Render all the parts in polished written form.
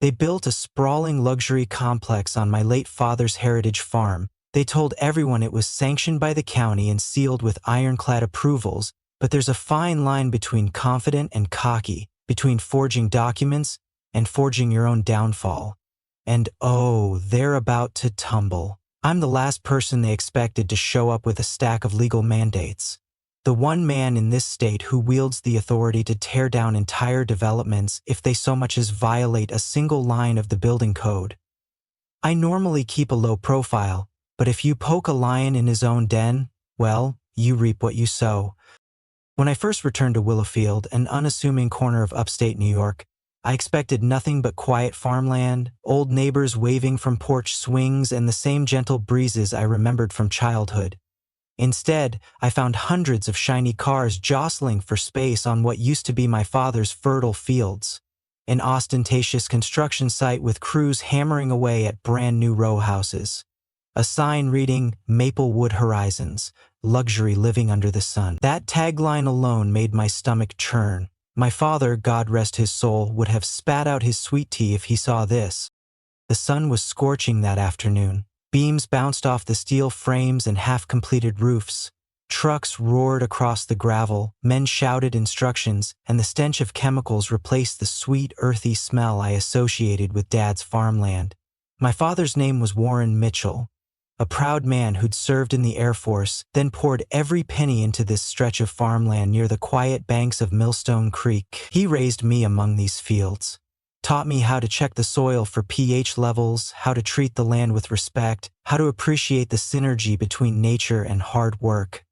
They built a sprawling luxury complex on my late father's heritage farm. They told everyone it was sanctioned by the county and sealed with ironclad approvals, but there's a fine line between confident and cocky, between forging documents and forging your own downfall. And oh, they're about to tumble. I'm the last person they expected to show up with a stack of legal mandates. The one man in this state who wields the authority to tear down entire developments if they so much as violate a single line of the building code. I normally keep a low profile, but if you poke a lion in his own den, well, you reap what you sow. When I first returned to Willowfield, an unassuming corner of upstate New York, I expected nothing but quiet farmland, old neighbors waving from porch swings, and the same gentle breezes I remembered from childhood. Instead, I found hundreds of shiny cars jostling for space on what used to be my father's fertile fields. An ostentatious construction site with crews hammering away at brand new row houses. A sign reading, "Maplewood Horizons, luxury living under the sun." That tagline alone made my stomach churn. My father, God rest his soul, would have spat out his sweet tea if he saw this. The sun was scorching that afternoon. Beams bounced off the steel frames and half-completed roofs. Trucks roared across the gravel, men shouted instructions, and the stench of chemicals replaced the sweet, earthy smell I associated with Dad's farmland. My father's name was Warren Mitchell, a proud man who'd served in the Air Force, then poured every penny into this stretch of farmland near the quiet banks of Millstone Creek. He raised me among these fields. Taught me how to check the soil for pH levels, how to treat the land with respect, how to appreciate the synergy between nature and hard work.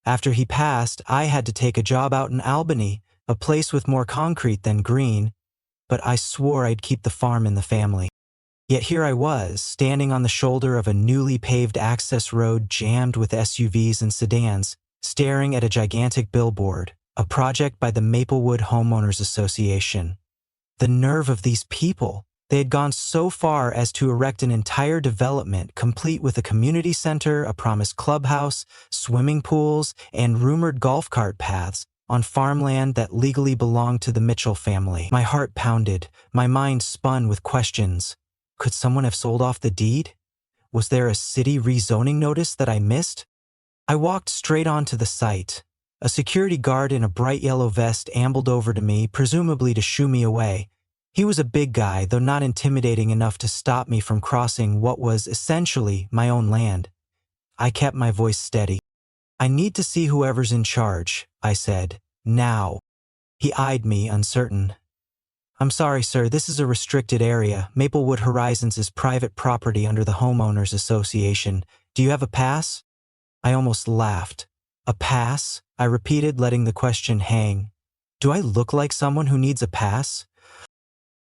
After he passed, I had to take a job out in Albany, a place with more concrete than green, but I swore I'd keep the farm in the family. Yet here I was, standing on the shoulder of a newly paved access road jammed with SUVs and sedans, staring at a gigantic billboard, a project by the Maplewood Homeowners Association. The nerve of these people! They had gone so far as to erect an entire development complete with a community center, a promised clubhouse, swimming pools, and rumored golf cart paths on farmland that legally belonged to the Mitchell family. My heart pounded, my mind spun with questions. Could someone have sold off the deed? Was there a city rezoning notice that I missed? I walked straight onto the site. A security guard in a bright yellow vest ambled over to me, presumably to shoo me away. He was a big guy, though not intimidating enough to stop me from crossing what was essentially my own land. I kept my voice steady. "I need to see whoever's in charge," I said. "Now." He eyed me, uncertain. "I'm sorry, sir, this is a restricted area. Maplewood Horizons is private property under the Homeowners Association. Do you have a pass?" I almost laughed. "A pass?" I repeated, letting the question hang. "Do I look like someone who needs a pass?"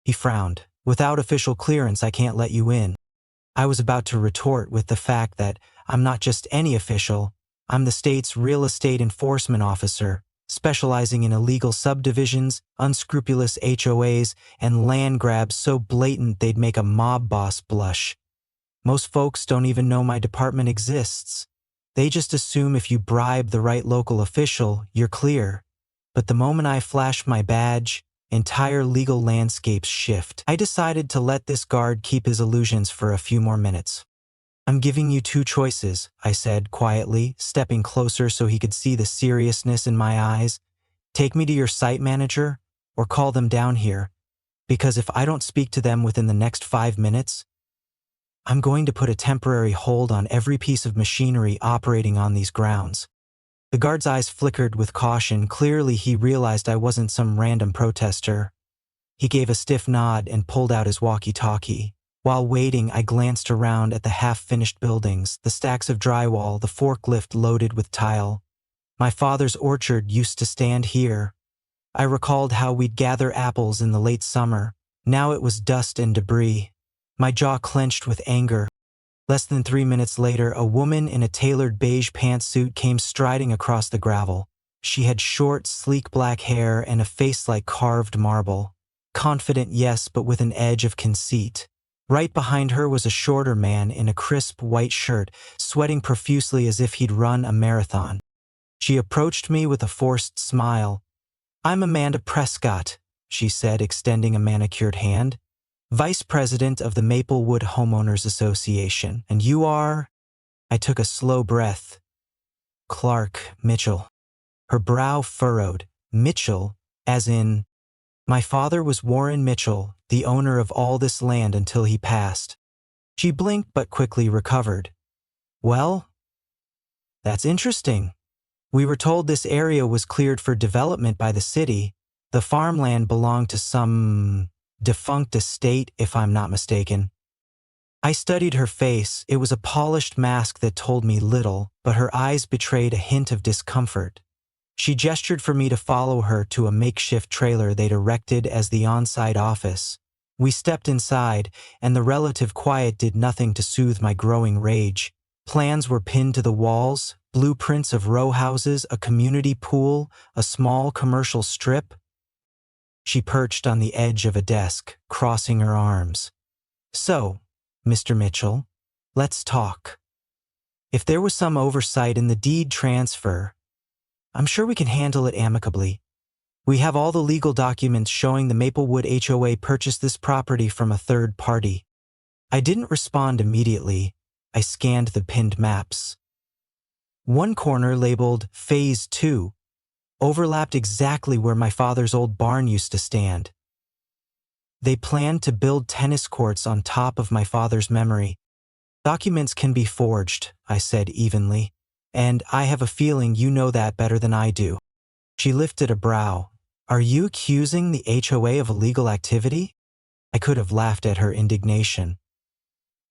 He frowned. "Without official clearance, I can't let you in." I was about to retort with the fact that I'm not just any official. I'm the state's real estate enforcement officer, specializing in illegal subdivisions, unscrupulous HOAs, and land grabs so blatant they'd make a mob boss blush. Most folks don't even know my department exists. They just assume if you bribe the right local official, you're clear. But the moment I flash my badge, entire legal landscapes shift. I decided to let this guard keep his illusions for a few more minutes. "I'm giving you two choices," I said quietly, stepping closer so he could see the seriousness in my eyes. "Take me to your site manager, or call them down here, because if I don't speak to them within the next 5 minutes, I'm going to put a temporary hold on every piece of machinery operating on these grounds." The guard's eyes flickered with caution. Clearly, he realized I wasn't some random protester. He gave a stiff nod and pulled out his walkie-talkie. While waiting, I glanced around at the half-finished buildings, the stacks of drywall, the forklift loaded with tile. My father's orchard used to stand here. I recalled how we'd gather apples in the late summer. Now it was dust and debris. My jaw clenched with anger. Less than 3 minutes later, a woman in a tailored beige pantsuit came striding across the gravel. She had short, sleek black hair and a face like carved marble. Confident, yes, but with an edge of conceit. Right behind her was a shorter man in a crisp white shirt, sweating profusely as if he'd run a marathon. She approached me with a forced smile. "I'm Amanda Prescott," she said, extending a manicured hand. Vice President of the Maplewood Homeowners Association. And you are? I took a slow breath. Clark Mitchell. Her brow furrowed. Mitchell, as in, my father was Warren Mitchell, the owner of all this land until he passed. She blinked but quickly recovered. Well, that's interesting. We were told this area was cleared for development by the city. The farmland belonged to some defunct estate, if I'm not mistaken. I studied her face. It was a polished mask that told me little, but her eyes betrayed a hint of discomfort. She gestured for me to follow her to a makeshift trailer they'd erected as the on-site office. We stepped inside, and the relative quiet did nothing to soothe my growing rage. Plans were pinned to the walls, blueprints of row houses, a community pool, a small commercial strip. She perched on the edge of a desk, crossing her arms. So, Mr. Mitchell, let's talk. If there was some oversight in the deed transfer, I'm sure we can handle it amicably. We have all the legal documents showing the Maplewood HOA purchased this property from a third party. I didn't respond immediately. I scanned the pinned maps. One corner labeled Phase 2 overlapped exactly where my father's old barn used to stand. They planned to build tennis courts on top of my father's memory. Documents can be forged, I said evenly, and I have a feeling you know that better than I do. She lifted a brow. Are you accusing the HOA of illegal activity? I could have laughed at her indignation.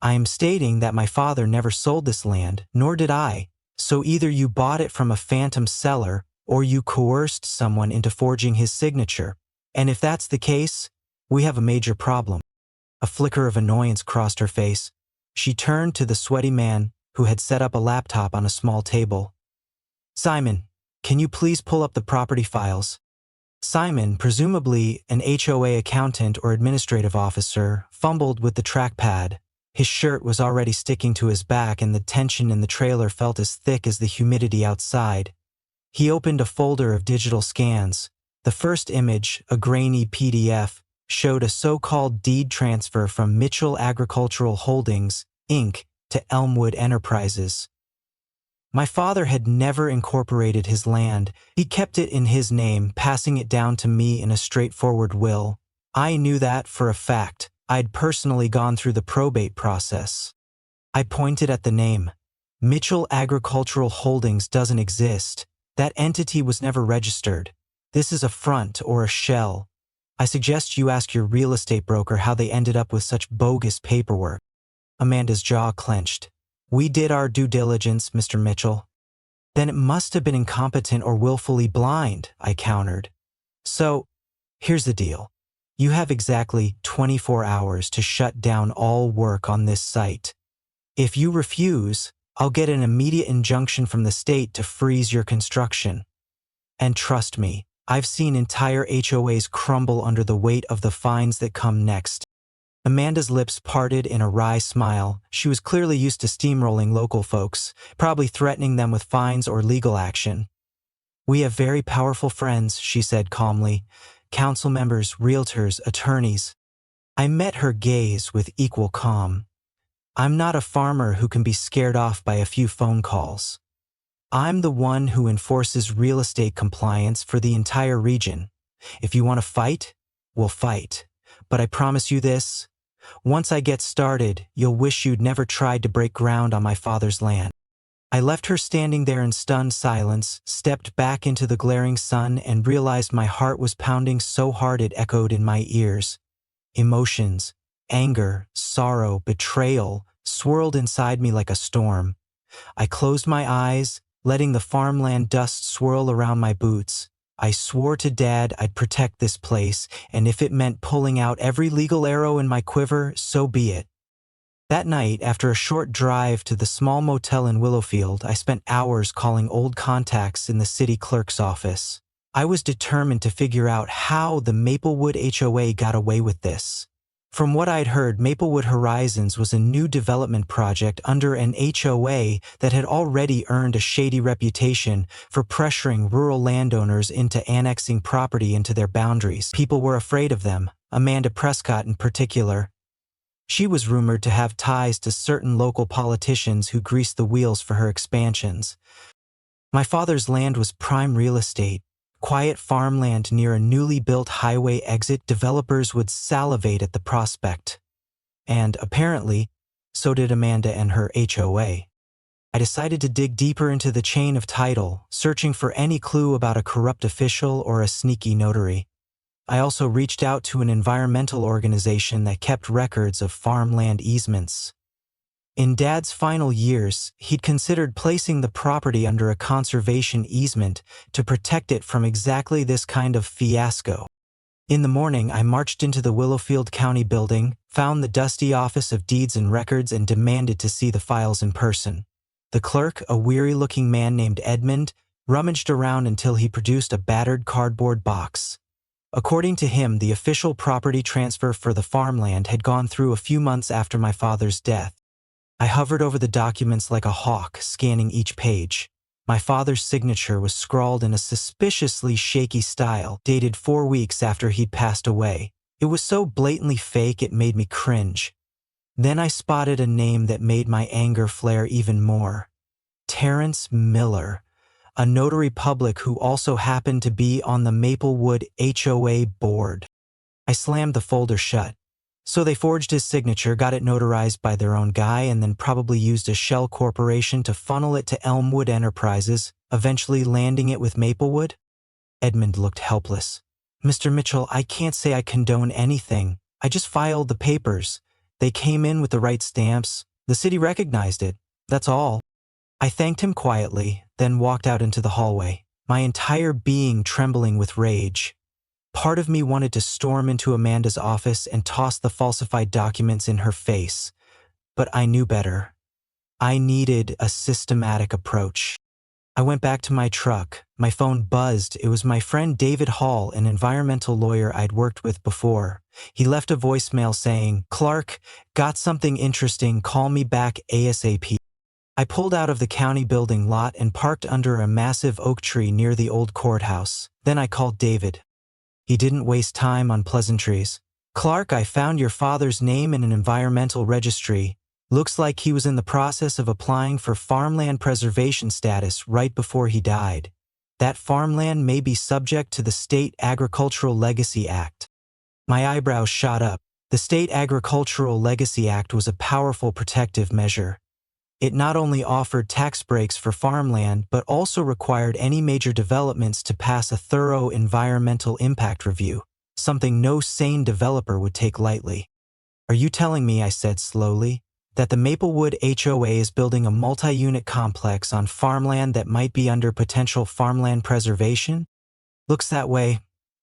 I am stating that my father never sold this land, nor did I, so either you bought it from a phantom seller or you coerced someone into forging his signature. And if that's the case, we have a major problem. A flicker of annoyance crossed her face. She turned to the sweaty man who had set up a laptop on a small table. Simon, can you please pull up the property files? Simon, presumably an HOA accountant or administrative officer, fumbled with the trackpad. His shirt was already sticking to his back and the tension in the trailer felt as thick as the humidity outside. He opened a folder of digital scans. The first image, a grainy PDF, showed a so-called deed transfer from Mitchell Agricultural Holdings, Inc., to Elmwood Enterprises. My father had never incorporated his land. He kept it in his name, passing it down to me in a straightforward will. I knew that for a fact. I'd personally gone through the probate process. I pointed at the name. Mitchell Agricultural Holdings doesn't exist. That entity was never registered. This is a front or a shell. I suggest you ask your real estate broker how they ended up with such bogus paperwork. Amanda's jaw clenched. We did our due diligence, Mr. Mitchell. Then it must have been incompetent or willfully blind, I countered. So, here's the deal. You have exactly 24 hours to shut down all work on this site. If you refuse, I'll get an immediate injunction from the state to freeze your construction. And trust me, I've seen entire HOAs crumble under the weight of the fines that come next. Amanda's lips parted in a wry smile. She was clearly used to steamrolling local folks, probably threatening them with fines or legal action. We have very powerful friends, she said calmly. Council members, realtors, attorneys. I met her gaze with equal calm. I'm not a farmer who can be scared off by a few phone calls. I'm the one who enforces real estate compliance for the entire region. If you want to fight, we'll fight. But I promise you this, once I get started, you'll wish you'd never tried to break ground on my father's land. I left her standing there in stunned silence, stepped back into the glaring sun, and realized my heart was pounding so hard it echoed in my ears. Emotions, anger, sorrow, betrayal, swirled inside me like a storm. I closed my eyes, letting the farmland dust swirl around my boots. I swore to Dad I'd protect this place, and if it meant pulling out every legal arrow in my quiver, so be it. That night, after a short drive to the small motel in Willowfield, I spent hours calling old contacts in the city clerk's office. I was determined to figure out how the Maplewood HOA got away with this. From what I'd heard, Maplewood Horizons was a new development project under an HOA that had already earned a shady reputation for pressuring rural landowners into annexing property into their boundaries. People were afraid of them, Amanda Prescott in particular. She was rumored to have ties to certain local politicians who greased the wheels for her expansions. My father's land was prime real estate, quiet farmland near a newly built highway exit. Developers would salivate at the prospect. And, apparently, so did Amanda and her HOA. I decided to dig deeper into the chain of title, searching for any clue about a corrupt official or a sneaky notary. I also reached out to an environmental organization that kept records of farmland easements. In Dad's final years, he'd considered placing the property under a conservation easement to protect it from exactly this kind of fiasco. In the morning, I marched into the Willowfield County building, found the dusty Office of Deeds and Records, and demanded to see the files in person. The clerk, a weary-looking man named Edmund, rummaged around until he produced a battered cardboard box. According to him, the official property transfer for the farmland had gone through a few months after my father's death. I hovered over the documents like a hawk, scanning each page. My father's signature was scrawled in a suspiciously shaky style, dated 4 weeks after he'd passed away. It was so blatantly fake it made me cringe. Then I spotted a name that made my anger flare even more. Terrence Miller, a notary public who also happened to be on the Maplewood HOA board. I slammed the folder shut. So they forged his signature, got it notarized by their own guy, and then probably used a shell corporation to funnel it to Elmwood Enterprises, eventually landing it with Maplewood? Edmund looked helpless. Mr. Mitchell, I can't say I condone anything. I just filed the papers. They came in with the right stamps. The city recognized it. That's all. I thanked him quietly, then walked out into the hallway, my entire being trembling with rage. Part of me wanted to storm into Amanda's office and toss the falsified documents in her face, but I knew better. I needed a systematic approach. I went back to my truck. My phone buzzed. It was my friend David Hall, an environmental lawyer I'd worked with before. He left a voicemail saying, "Clark, got something interesting, call me back ASAP." I pulled out of the county building lot and parked under a massive oak tree near the old courthouse. Then I called David. He didn't waste time on pleasantries. "Clark, I found your father's name in an environmental registry. Looks like he was in the process of applying for farmland preservation status right before he died. That farmland may be subject to the State Agricultural Legacy Act." My eyebrows shot up. The State Agricultural Legacy Act was a powerful protective measure. It not only offered tax breaks for farmland, but also required any major developments to pass a thorough environmental impact review, something no sane developer would take lightly. "Are you telling me," I said slowly, "that the Maplewood HOA is building a multi-unit complex on farmland that might be under potential farmland preservation?" "Looks that way.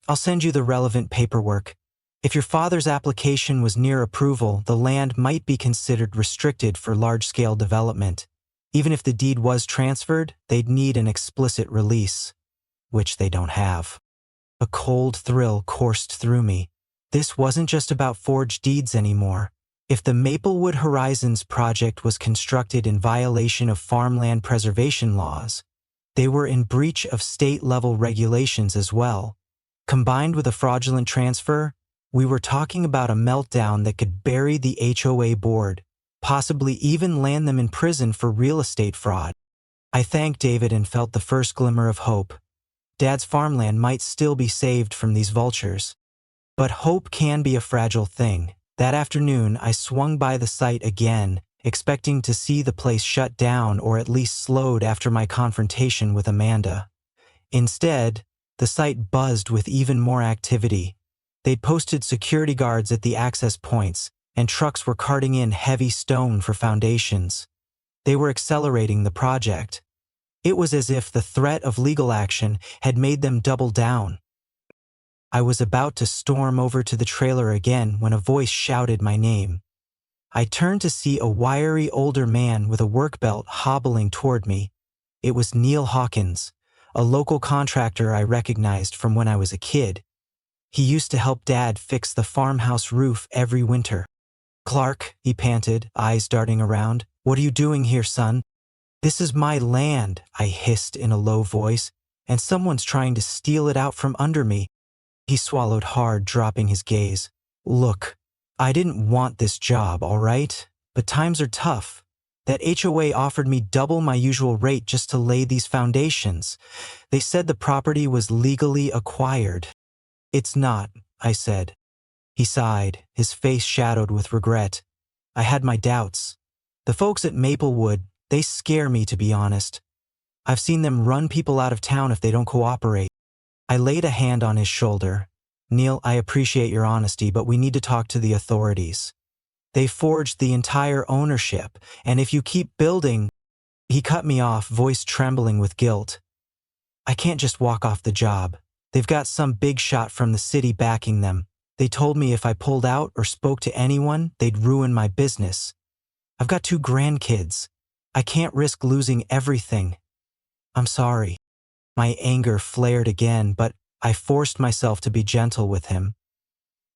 I'll send you the relevant paperwork. If your father's application was near approval, the land might be considered restricted for large-scale development. Even if the deed was transferred, they'd need an explicit release, which they don't have." A cold thrill coursed through me. This wasn't just about forged deeds anymore. If the Maplewood Horizons project was constructed in violation of farmland preservation laws, they were in breach of state-level regulations as well. Combined with a fraudulent transfer, we were talking about a meltdown that could bury the HOA board, possibly even land them in prison for real estate fraud. I thanked David and felt the first glimmer of hope. Dad's farmland might still be saved from these vultures. But hope can be a fragile thing. That afternoon, I swung by the site again, expecting to see the place shut down or at least slowed after my confrontation with Amanda. Instead, the site buzzed with even more activity. They'd posted security guards at the access points, and trucks were carting in heavy stone for foundations. They were accelerating the project. It was as if the threat of legal action had made them double down. I was about to storm over to the trailer again when a voice shouted my name. I turned to see a wiry older man with a work belt hobbling toward me. It was Neil Hawkins, a local contractor I recognized from when I was a kid. He used to help Dad fix the farmhouse roof every winter. Clark, he panted, eyes darting around. What are you doing here, son? This is my land, I hissed in a low voice, and someone's trying to steal it out from under me. He swallowed hard, dropping his gaze. Look, I didn't want this job, all right? But times are tough. That HOA offered me double my usual rate just to lay these foundations. They said the property was legally acquired. It's not, I said. He sighed, his face shadowed with regret. I had my doubts. The folks at Maplewood, they scare me, to be honest. I've seen them run people out of town if they don't cooperate. I laid a hand on his shoulder. Neil, I appreciate your honesty, but we need to talk to the authorities. They forged the entire ownership, and if you keep building… He cut me off, voice trembling with guilt. I can't just walk off the job. They've got some big shot from the city backing them. They told me if I pulled out or spoke to anyone, they'd ruin my business. I've got 2 grandkids. I can't risk losing everything. I'm sorry. My anger flared again, but I forced myself to be gentle with him.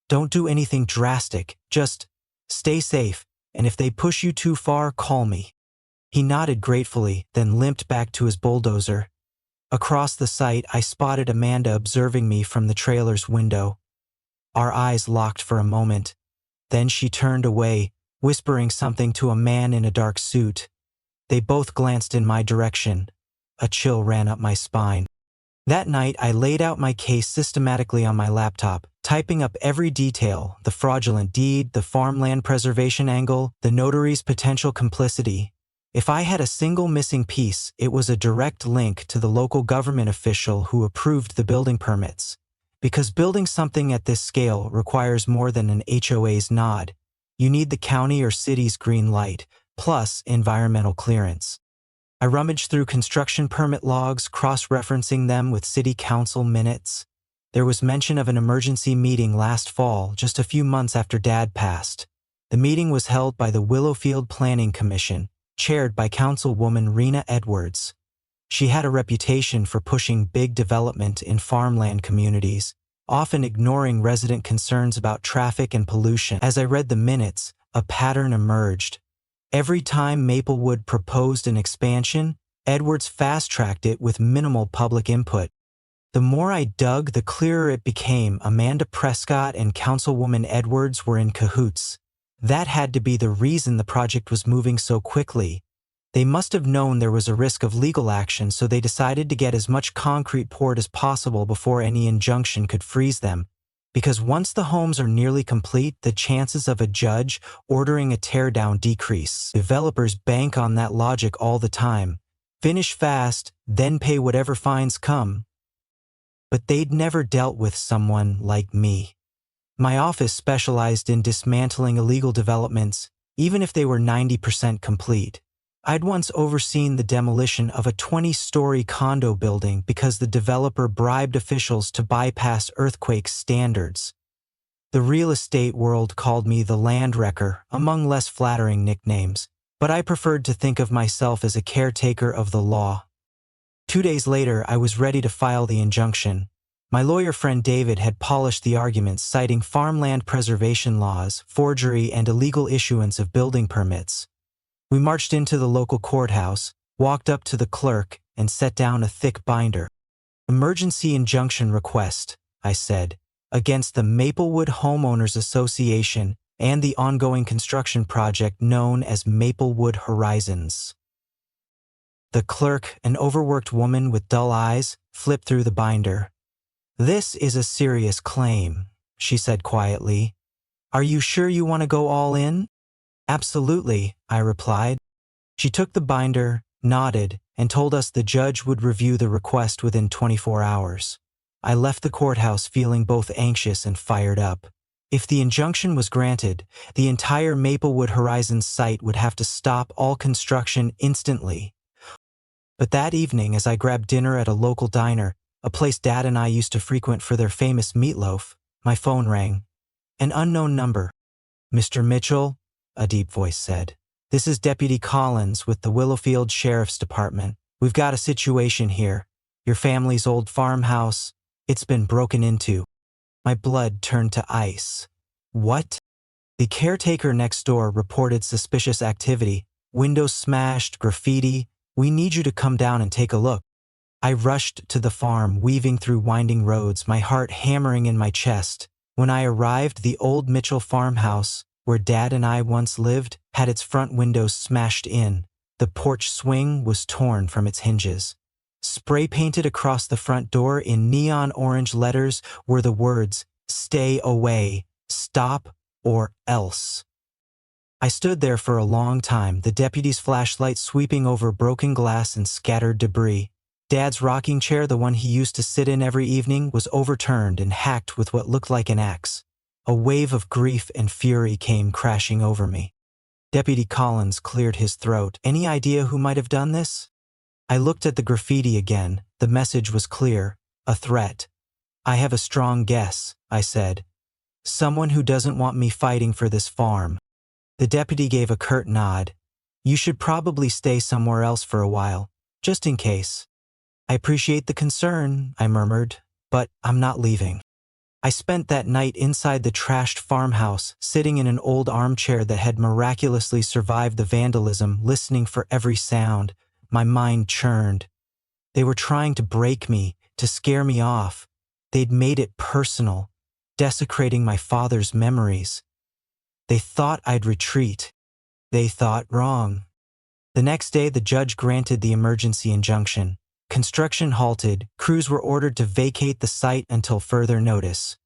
Don't do anything drastic. Just stay safe, and if they push you too far, call me. He nodded gratefully, then limped back to his bulldozer. Across the site, I spotted Amanda observing me from the trailer's window. Our eyes locked for a moment. Then she turned away, whispering something to a man in a dark suit. They both glanced in my direction. A chill ran up my spine. That night, I laid out my case systematically on my laptop, typing up every detail: the fraudulent deed, the farmland preservation angle, the notary's potential complicity. If I had a single missing piece, it was a direct link to the local government official who approved the building permits. Because building something at this scale requires more than an HOA's nod. You need the county or city's green light, plus environmental clearance. I rummaged through construction permit logs, cross-referencing them with city council minutes. There was mention of an emergency meeting last fall, just a few months after Dad passed. The meeting was held by the Willowfield Planning Commission, chaired by Councilwoman Rena Edwards. She had a reputation for pushing big development in farmland communities, often ignoring resident concerns about traffic and pollution. As I read the minutes, a pattern emerged. Every time Maplewood proposed an expansion, Edwards fast-tracked it with minimal public input. The more I dug, the clearer it became Amanda Prescott and Councilwoman Edwards were in cahoots. That had to be the reason the project was moving so quickly. They must have known there was a risk of legal action, so they decided to get as much concrete poured as possible before any injunction could freeze them. Because once the homes are nearly complete, the chances of a judge ordering a teardown decrease. Developers bank on that logic all the time. Finish fast, then pay whatever fines come. But they'd never dealt with someone like me. My office specialized in dismantling illegal developments, even if they were 90% complete. I'd once overseen the demolition of a 20-story condo building because the developer bribed officials to bypass earthquake standards. The real estate world called me the land wrecker, among less flattering nicknames, but I preferred to think of myself as a caretaker of the law. 2 days later, I was ready to file the injunction. My lawyer friend David had polished the arguments, citing farmland preservation laws, forgery, and illegal issuance of building permits. We marched into the local courthouse, walked up to the clerk, and set down a thick binder. Emergency injunction request, I said, against the Maplewood Homeowners Association and the ongoing construction project known as Maplewood Horizons. The clerk, an overworked woman with dull eyes, flipped through the binder. This is a serious claim, she said quietly. Are you sure you want to go all in? Absolutely, I replied. She took the binder, nodded, and told us the judge would review the request within 24 hours. I left the courthouse feeling both anxious and fired up. If the injunction was granted, the entire Maplewood Horizons site would have to stop all construction instantly. But that evening, as I grabbed dinner at a local diner, a place Dad and I used to frequent for their famous meatloaf, my phone rang. An unknown number. Mr. Mitchell, a deep voice said. This is Deputy Collins with the Willowfield Sheriff's Department. We've got a situation here. Your family's old farmhouse, it's been broken into. My blood turned to ice. What? The caretaker next door reported suspicious activity. Windows smashed, graffiti. We need you to come down and take a look. I rushed to the farm, weaving through winding roads, my heart hammering in my chest. When I arrived, the old Mitchell farmhouse, where Dad and I once lived, had its front windows smashed in. The porch swing was torn from its hinges. Spray painted across the front door in neon orange letters were the words, "Stay away, stop, or else." I stood there for a long time, the deputy's flashlight sweeping over broken glass and scattered debris. Dad's rocking chair, the one he used to sit in every evening, was overturned and hacked with what looked like an axe. A wave of grief and fury came crashing over me. Deputy Collins cleared his throat. Any idea who might have done this? I looked at the graffiti again. The message was clear, a threat. I have a strong guess, I said. Someone who doesn't want me fighting for this farm. The deputy gave a curt nod. You should probably stay somewhere else for a while, just in case. I appreciate the concern, I murmured, but I'm not leaving. I spent that night inside the trashed farmhouse, sitting in an old armchair that had miraculously survived the vandalism, listening for every sound. My mind churned. They were trying to break me, to scare me off. They'd made it personal, desecrating my father's memories. They thought I'd retreat. They thought wrong. The next day, the judge granted the emergency injunction. Construction halted, crews were ordered to vacate the site until further notice.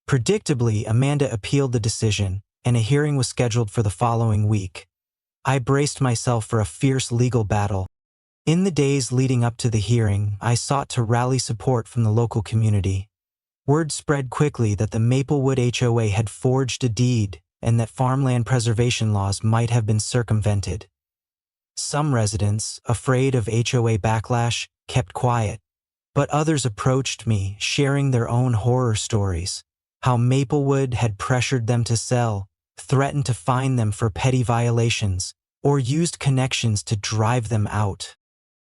Predictably, Amanda appealed the decision, and a hearing was scheduled for the following week. I braced myself for a fierce legal battle. In the days leading up to the hearing, I sought to rally support from the local community. Word spread quickly that the Maplewood HOA had forged a deed and that farmland preservation laws might have been circumvented. Some residents, afraid of HOA backlash, kept quiet, but others approached me, sharing their own horror stories. How Maplewood had pressured them to sell, threatened to fine them for petty violations, or used connections to drive them out.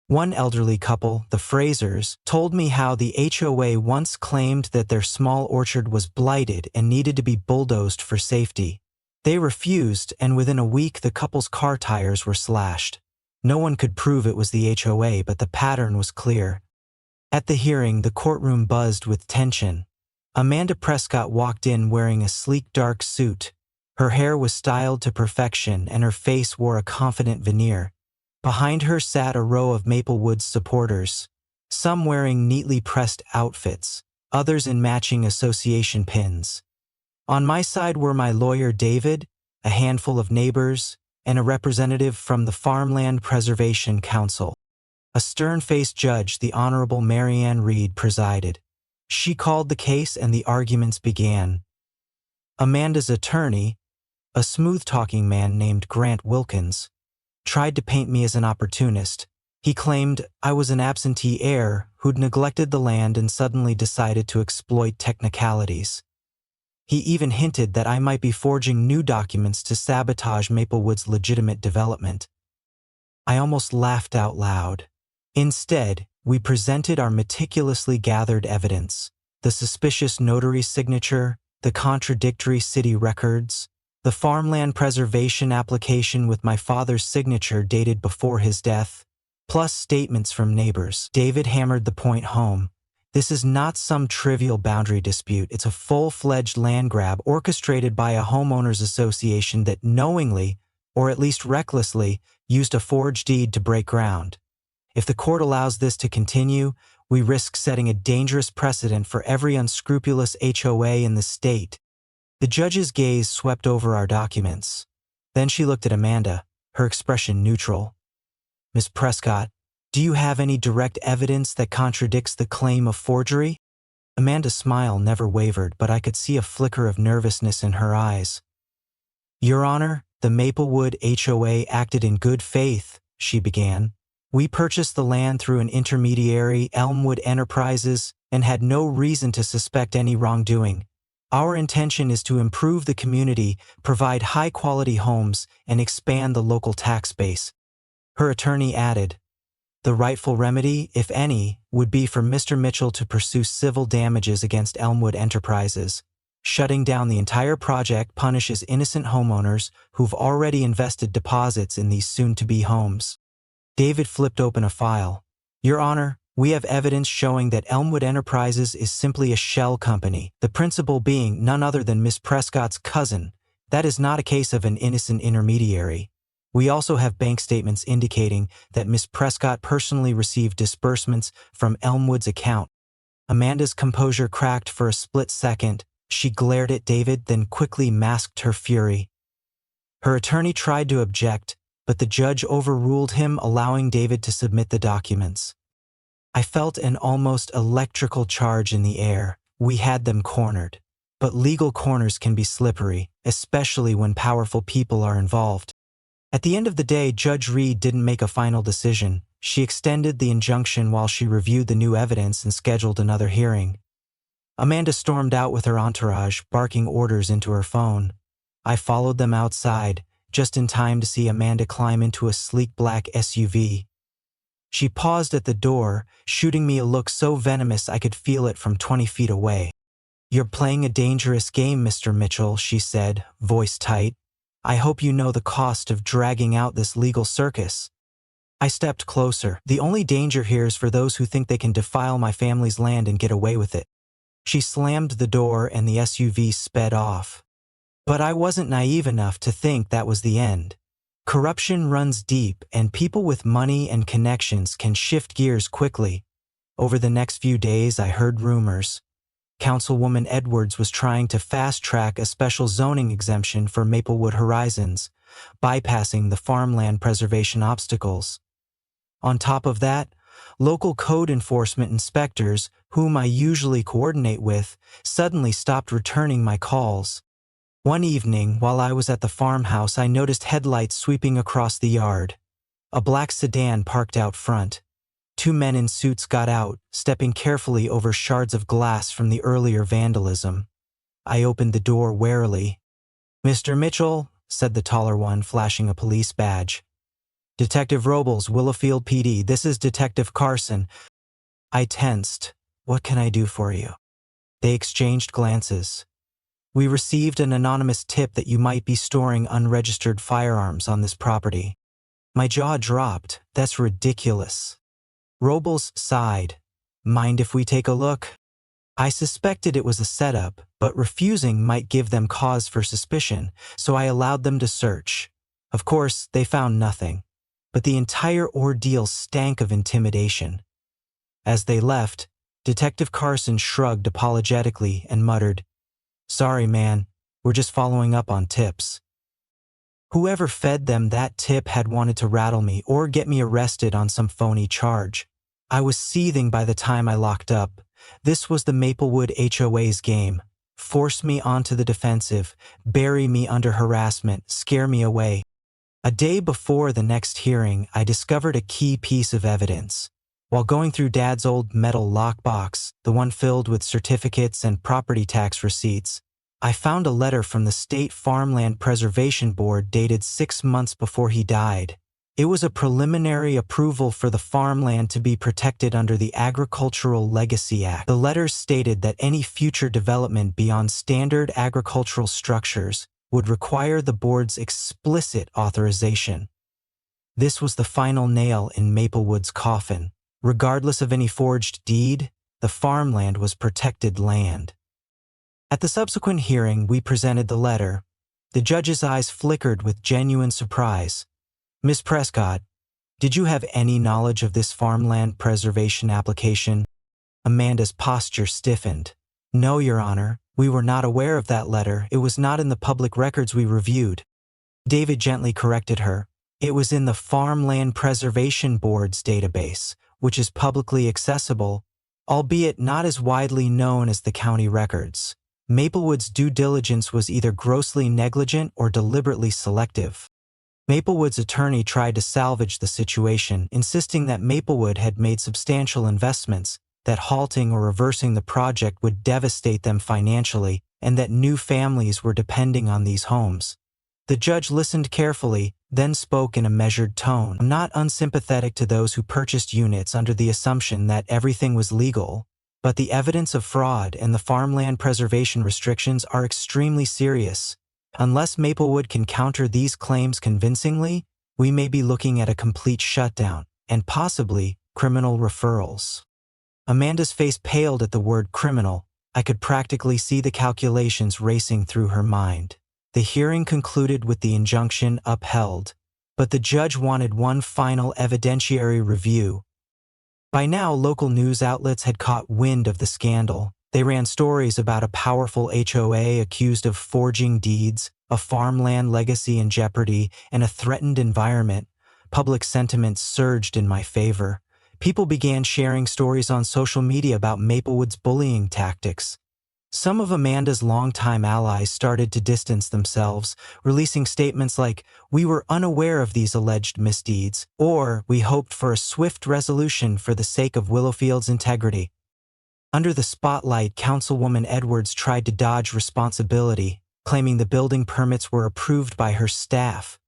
One elderly couple, the Frasers, told me how the HOA once claimed that their small orchard was blighted and needed to be bulldozed for safety. They refused, and within a week the couple's car tires were slashed. No one could prove it was the HOA, but the pattern was clear. At the hearing, the courtroom buzzed with tension. Amanda Prescott walked in wearing a sleek dark suit. Her hair was styled to perfection, and her face wore a confident veneer. Behind her sat a row of Maplewood's supporters, some wearing neatly pressed outfits, others in matching association pins. On my side were my lawyer David, a handful of neighbors, and a representative from the Farmland Preservation Council. A stern-faced judge, the Honorable Marianne Reed, presided. She called the case and the arguments began. Amanda's attorney, a smooth-talking man named Grant Wilkins, tried to paint me as an opportunist. He claimed I was an absentee heir who'd neglected the land and suddenly decided to exploit technicalities. He even hinted that I might be forging new documents to sabotage Maplewood's legitimate development. I almost laughed out loud. Instead, we presented our meticulously gathered evidence: the suspicious notary signature, the contradictory city records, the farmland preservation application with my father's signature dated before his death, plus statements from neighbors. David hammered the point home. This is not some trivial boundary dispute. It's a full-fledged land grab orchestrated by a homeowners association that knowingly, or at least recklessly, used a forged deed to break ground. If the court allows this to continue, we risk setting a dangerous precedent for every unscrupulous HOA in the state. The judge's gaze swept over our documents. Then she looked at Amanda, her expression neutral. Miss Prescott, do you have any direct evidence that contradicts the claim of forgery? Amanda's smile never wavered, but I could see a flicker of nervousness in her eyes. Your Honor, the Maplewood HOA acted in good faith, she began. We purchased the land through an intermediary, Elmwood Enterprises, and had no reason to suspect any wrongdoing. Our intention is to improve the community, provide high-quality homes, and expand the local tax base. Her attorney added, The rightful remedy, if any, would be for Mr. Mitchell to pursue civil damages against Elmwood Enterprises. Shutting down the entire project punishes innocent homeowners who've already invested deposits in these soon-to-be homes. David flipped open a file. Your Honor, we have evidence showing that Elmwood Enterprises is simply a shell company, the principal being none other than Miss Prescott's cousin. That is not a case of an innocent intermediary. We also have bank statements indicating that Miss Prescott personally received disbursements from Elmwood's account. Amanda's composure cracked for a split second. She glared at David, then quickly masked her fury. Her attorney tried to object, but the judge overruled him, allowing David to submit the documents. I felt an almost electrical charge in the air. We had them cornered. But legal corners can be slippery, especially when powerful people are involved. At the end of the day, Judge Reed didn't make a final decision. She extended the injunction while she reviewed the new evidence and scheduled another hearing. Amanda stormed out with her entourage, barking orders into her phone. I followed them outside, just in time to see Amanda climb into a sleek black SUV. She paused at the door, shooting me a look so venomous I could feel it from 20 feet away. You're playing a dangerous game, Mr. Mitchell, she said, voice tight. I hope you know the cost of dragging out this legal circus. I stepped closer. The only danger here is for those who think they can defile my family's land and get away with it. She slammed the door and the SUV sped off. But I wasn't naive enough to think that was the end. Corruption runs deep, and people with money and connections can shift gears quickly. Over the next few days, I heard rumors. Councilwoman Edwards was trying to fast-track a special zoning exemption for Maplewood Horizons, bypassing the farmland preservation obstacles. On top of that, local code enforcement inspectors, whom I usually coordinate with, suddenly stopped returning my calls. One evening, while I was at the farmhouse, I noticed headlights sweeping across the yard. A black sedan parked out front. Two men in suits got out, stepping carefully over shards of glass from the earlier vandalism. I opened the door warily. "Mr. Mitchell," said the taller one, flashing a police badge. "Detective Robles, Willowfield PD, this is Detective Carson." I tensed. "What can I do for you?" They exchanged glances. "We received an anonymous tip that you might be storing unregistered firearms on this property." My jaw dropped. That's ridiculous. Robles sighed. "Mind if we take a look?" I suspected it was a setup, but refusing might give them cause for suspicion, so I allowed them to search. Of course, they found nothing, but the entire ordeal stank of intimidation. As they left, Detective Carson shrugged apologetically and muttered, "Sorry, man, we're just following up on tips." Whoever fed them that tip had wanted to rattle me or get me arrested on some phony charge. I was seething by the time I locked up. This was the Maplewood HOA's game. Force me onto the defensive, bury me under harassment, scare me away. A day before the next hearing, I discovered a key piece of evidence. While going through Dad's old metal lockbox, the one filled with certificates and property tax receipts, I found a letter from the State Farmland Preservation Board dated 6 months before he died. It was a preliminary approval for the farmland to be protected under the Agricultural Legacy Act. The letter stated that any future development beyond standard agricultural structures would require the board's explicit authorization. This was the final nail in Maplewood's coffin. Regardless of any forged deed, the farmland was protected land. At the subsequent hearing, we presented the letter. The judge's eyes flickered with genuine surprise. "Miss Prescott, did you have any knowledge of this farmland preservation application?" Amanda's posture stiffened. "No, Your Honor, we were not aware of that letter. It was not in the public records we reviewed." David gently corrected her. "It was in the Farmland Preservation Board's database, which is publicly accessible, albeit not as widely known as the county records. Maplewood's due diligence was either grossly negligent or deliberately selective." Maplewood's attorney tried to salvage the situation, insisting that Maplewood had made substantial investments, that halting or reversing the project would devastate them financially, and that new families were depending on these homes. The judge listened carefully, then spoke in a measured tone. I'm not unsympathetic to those who purchased units under the assumption that everything was legal, but the evidence of fraud and the farmland preservation restrictions are extremely serious. Unless Maplewood can counter these claims convincingly, we may be looking at a complete shutdown, and possibly criminal referrals. Amanda's face paled at the word criminal. I could practically see the calculations racing through her mind. The hearing concluded with the injunction upheld, but the judge wanted one final evidentiary review. By now, local news outlets had caught wind of the scandal. They ran stories about a powerful HOA accused of forging deeds, a farmland legacy in jeopardy, and a threatened environment. Public sentiment surged in my favor. People began sharing stories on social media about Maplewood's bullying tactics. Some of Amanda's longtime allies started to distance themselves, releasing statements like, "We were unaware of these alleged misdeeds," or "We hoped for a swift resolution for the sake of Willowfield's integrity." Under the spotlight, Councilwoman Edwards tried to dodge responsibility, claiming the building permits were approved by her staff.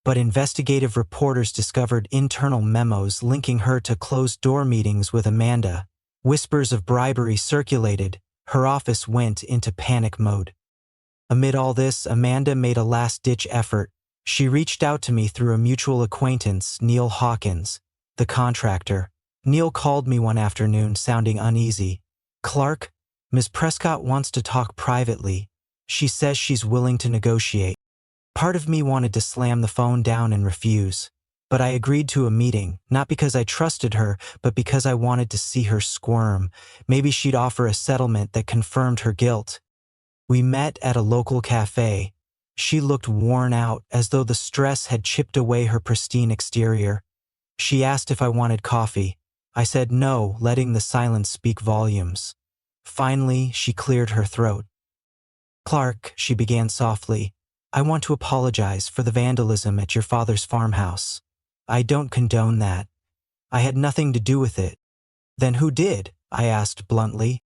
But investigative reporters discovered internal memos linking her to closed-door meetings with Amanda. Whispers of bribery circulated. Her office went into panic mode. Amid all this, Amanda made a last-ditch effort. She reached out to me through a mutual acquaintance, Neil Hawkins, the contractor. Neil called me one afternoon, sounding uneasy. "Clark, Ms. Prescott wants to talk privately. She says she's willing to negotiate." Part of me wanted to slam the phone down and refuse. But I agreed to a meeting, not because I trusted her, but because I wanted to see her squirm. Maybe she'd offer a settlement that confirmed her guilt. We met at a local cafe. She looked worn out, as though the stress had chipped away her pristine exterior. She asked if I wanted coffee. I said no, letting the silence speak volumes. Finally, she cleared her throat. "Clark," she began softly, "I want to apologize for the vandalism at your father's farmhouse. I don't condone that. I had nothing to do with it." "Then who did?" I asked bluntly.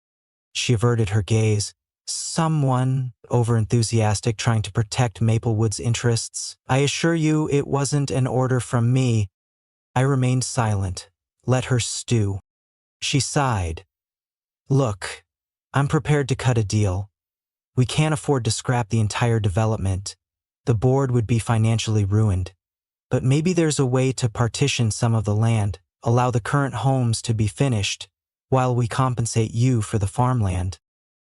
She averted her gaze. "Someone," overenthusiastic, trying to protect Maplewood's interests. "I assure you it wasn't an order from me." I remained silent. Let her stew. She sighed. "Look, I'm prepared to cut a deal. We can't afford to scrap the entire development. The board would be financially ruined. But maybe there's a way to partition some of the land, allow the current homes to be finished, while we compensate you for the farmland."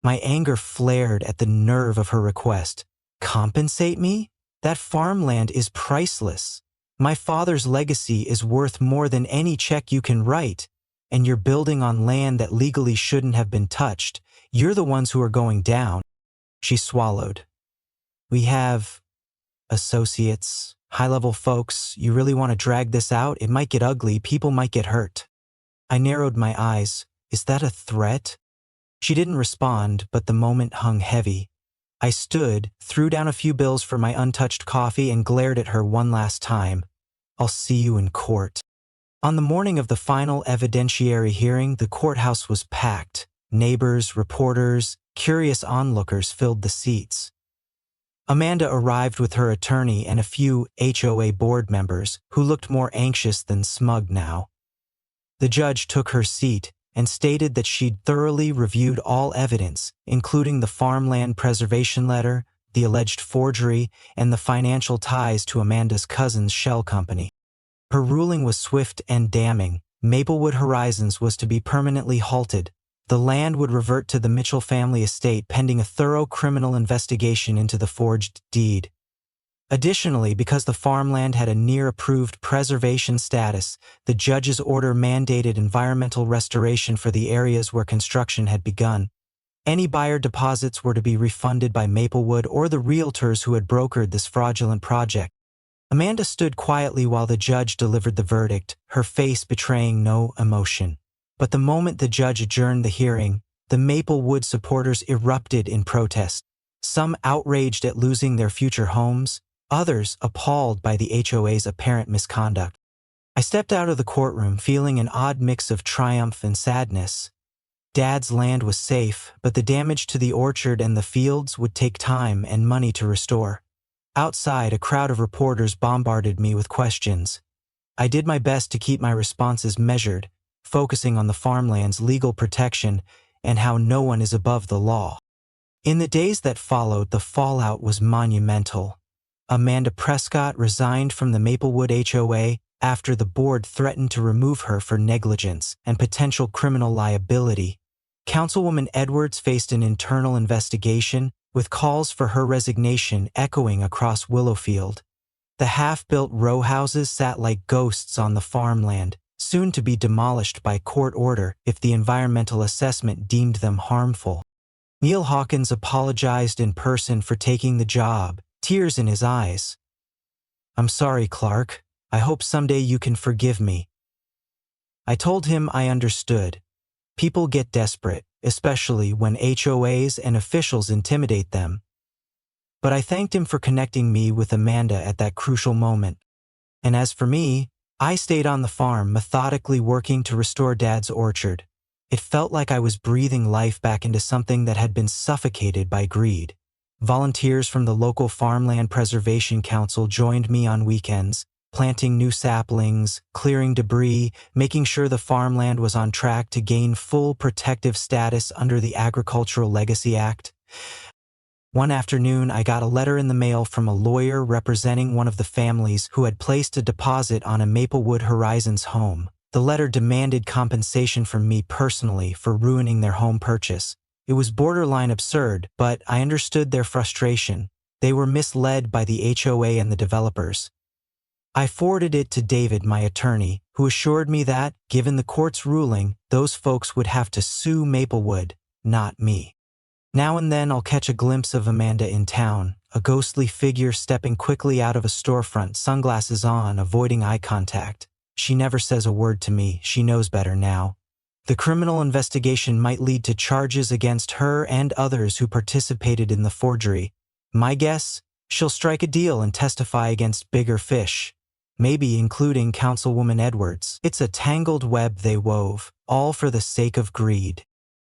My anger flared at the nerve of her request. Compensate me? That farmland is priceless. My father's legacy is worth more than any check you can write, and you're building on land that legally shouldn't have been touched. You're the ones who are going down. She swallowed. "We have associates, high-level folks. You really want to drag this out? It might get ugly. People might get hurt." I narrowed my eyes. "Is that a threat?" She didn't respond, but the moment hung heavy. I stood, threw down a few bills for my untouched coffee, and glared at her one last time. "I'll see you in court." On the morning of the final evidentiary hearing, the courthouse was packed. Neighbors, reporters, curious onlookers filled the seats. Amanda arrived with her attorney and a few HOA board members, who looked more anxious than smug now. The judge took her seat and stated that she'd thoroughly reviewed all evidence, including the farmland preservation letter, the alleged forgery, and the financial ties to Amanda's cousin's shell company. Her ruling was swift and damning. Maplewood Horizons was to be permanently halted. The land would revert to the Mitchell family estate pending a thorough criminal investigation into the forged deed. Additionally, because the farmland had a near-approved preservation status, the judge's order mandated environmental restoration for the areas where construction had begun. Any buyer deposits were to be refunded by Maplewood or the realtors who had brokered this fraudulent project. Amanda stood quietly while the judge delivered the verdict, her face betraying no emotion. But the moment the judge adjourned the hearing, the Maplewood supporters erupted in protest. Some outraged at losing their future homes, others appalled by the HOA's apparent misconduct. I stepped out of the courtroom feeling an odd mix of triumph and sadness. Dad's land was safe, but the damage to the orchard and the fields would take time and money to restore. Outside, a crowd of reporters bombarded me with questions. I did my best to keep my responses measured, focusing on the farmland's legal protection and how no one is above the law. In the days that followed, the fallout was monumental. Amanda Prescott resigned from the Maplewood HOA after the board threatened to remove her for negligence and potential criminal liability. Councilwoman Edwards faced an internal investigation, with calls for her resignation echoing across Willowfield. The half-built row houses sat like ghosts on the farmland, soon to be demolished by court order if the environmental assessment deemed them harmful. Neil Hawkins apologized in person for taking the job, tears in his eyes. "I'm sorry, Clark. I hope someday you can forgive me." I told him I understood. People get desperate, especially when HOAs and officials intimidate them. But I thanked him for connecting me with Amanda at that crucial moment. And as for me, I stayed on the farm, methodically working to restore Dad's orchard. It felt like I was breathing life back into something that had been suffocated by greed. Volunteers from the local Farmland Preservation Council joined me on weekends, planting new saplings, clearing debris, making sure the farmland was on track to gain full protective status under the Agricultural Legacy Act. One afternoon, I got a letter in the mail from a lawyer representing one of the families who had placed a deposit on a Maplewood Horizons home. The letter demanded compensation from me personally for ruining their home purchase. It was borderline absurd, but I understood their frustration. They were misled by the HOA and the developers. I forwarded it to David, my attorney, who assured me that, given the court's ruling, those folks would have to sue Maplewood, not me. Now and then I'll catch a glimpse of Amanda in town, a ghostly figure stepping quickly out of a storefront, sunglasses on, avoiding eye contact. She never says a word to me. She knows better now. The criminal investigation might lead to charges against her and others who participated in the forgery. My guess? She'll strike a deal and testify against bigger fish, maybe including Councilwoman Edwards. It's a tangled web they wove, all for the sake of greed.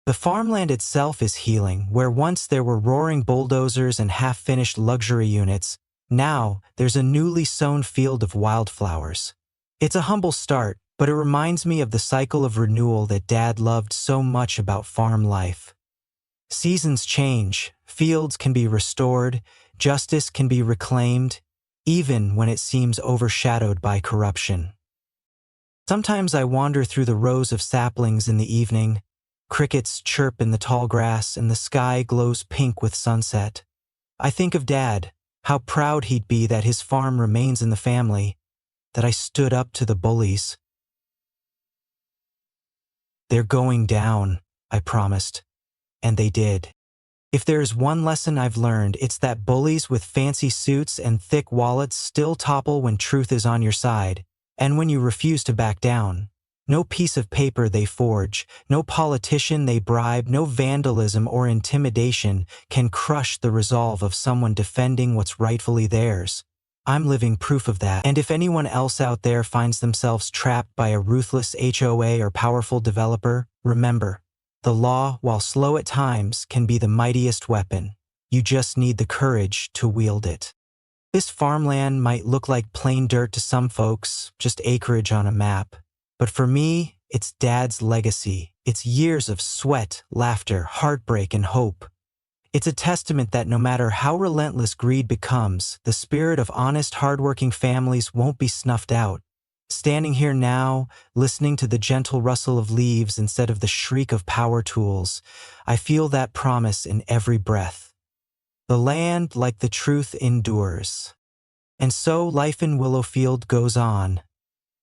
The farmland itself is healing. Where once there were roaring bulldozers and half-finished luxury units, now there's a newly sown field of wildflowers. It's a humble start, but it reminds me of the cycle of renewal that Dad loved so much about farm life. Seasons change, fields can be restored, justice can be reclaimed, even when it seems overshadowed by corruption. Sometimes I wander through the rows of saplings in the evening. Crickets chirp in the tall grass and the sky glows pink with sunset. I think of Dad, how proud he'd be that his farm remains in the family, that I stood up to the bullies. "They're going down," I promised, and they did. If there is one lesson I've learned, it's that bullies with fancy suits and thick wallets still topple when truth is on your side, and when you refuse to back down. No piece of paper they forge, no politician they bribe, no vandalism or intimidation can crush the resolve of someone defending what's rightfully theirs. I'm living proof of that, and if anyone else out there finds themselves trapped by a ruthless HOA or powerful developer, remember, the law, while slow at times, can be the mightiest weapon. You just need the courage to wield it. This farmland might look like plain dirt to some folks, just acreage on a map. But for me, it's Dad's legacy. It's years of sweat, laughter, heartbreak, and hope. It's a testament that no matter how relentless greed becomes, the spirit of honest, hardworking families won't be snuffed out. Standing here now, listening to the gentle rustle of leaves instead of the shriek of power tools, I feel that promise in every breath. The land, like the truth, endures. And so life in Willowfield goes on.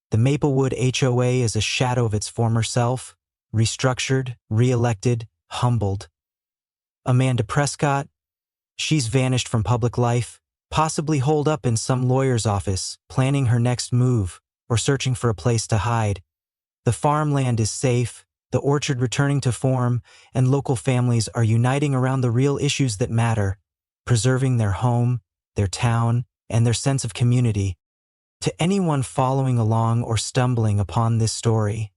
The Maplewood HOA is a shadow of its former self, restructured, re-elected, humbled. Amanda Prescott, she's vanished from public life, possibly holed up in some lawyer's office, planning her next move, or searching for a place to hide. The farmland is safe, the orchard returning to form, and local families are uniting around the real issues that matter, preserving their home, their town, and their sense of community. To anyone following along or stumbling upon this story,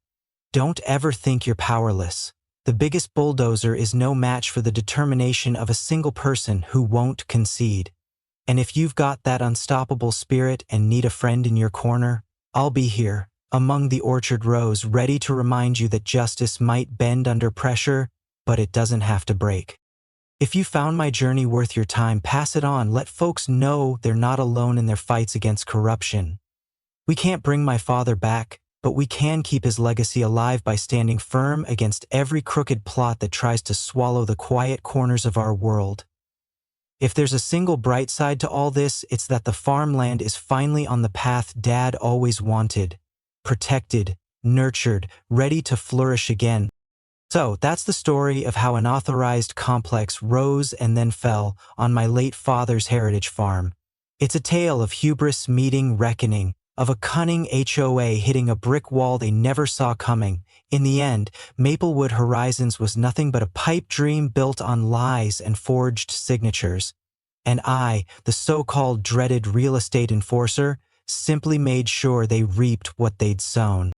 don't ever think you're powerless. The biggest bulldozer is no match for the determination of a single person who won't concede. And if you've got that unstoppable spirit and need a friend in your corner, I'll be here, among the orchard rows, ready to remind you that justice might bend under pressure, but it doesn't have to break. If you found my journey worth your time, pass it on. Let folks know they're not alone in their fights against corruption. We can't bring my father back, but we can keep his legacy alive by standing firm against every crooked plot that tries to swallow the quiet corners of our world. If there's a single bright side to all this, it's that the farmland is finally on the path Dad always wanted. Protected, nurtured, ready to flourish again. So, that's the story of how an authorized complex rose and then fell on my late father's heritage farm. It's a tale of hubris meeting reckoning, of a cunning HOA hitting a brick wall they never saw coming. In the end, Maplewood Horizons was nothing but a pipe dream built on lies and forged signatures. And I, the so-called dreaded real estate enforcer, simply made sure they reaped what they'd sown.